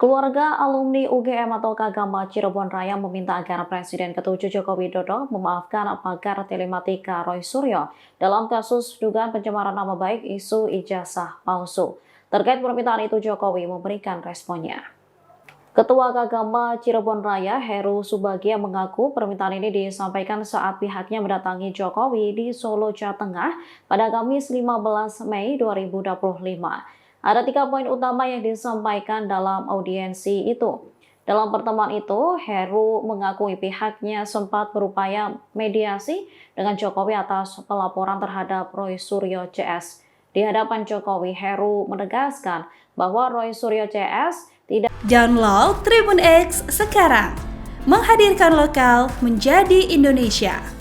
Keluarga alumni UGM atau Agama Cirebon Raya meminta agar Presiden ke-7 Joko Widodo memaafkan pakar telematika Roy Suryo dalam kasus dugaan pencemaran nama baik isu ijazah palsu. Terkait permintaan itu, Jokowi memberikan responnya. Ketua Agama Cirebon Raya Heru Subagia mengaku permintaan ini disampaikan saat pihaknya mendatangi Jokowi di Solo, Jawa Tengah pada Kamis 15 Mei 2025. Ada 3 poin utama yang disampaikan dalam audiensi itu. Dalam pertemuan itu, Heru mengakui pihaknya sempat berupaya mediasi dengan Jokowi atas pelaporan terhadap Roy Suryo CS. Di hadapan Jokowi, Heru menegaskan bahwa Roy Suryo CS tidak. Download Tribun X sekarang, menghadirkan lokal menjadi Indonesia.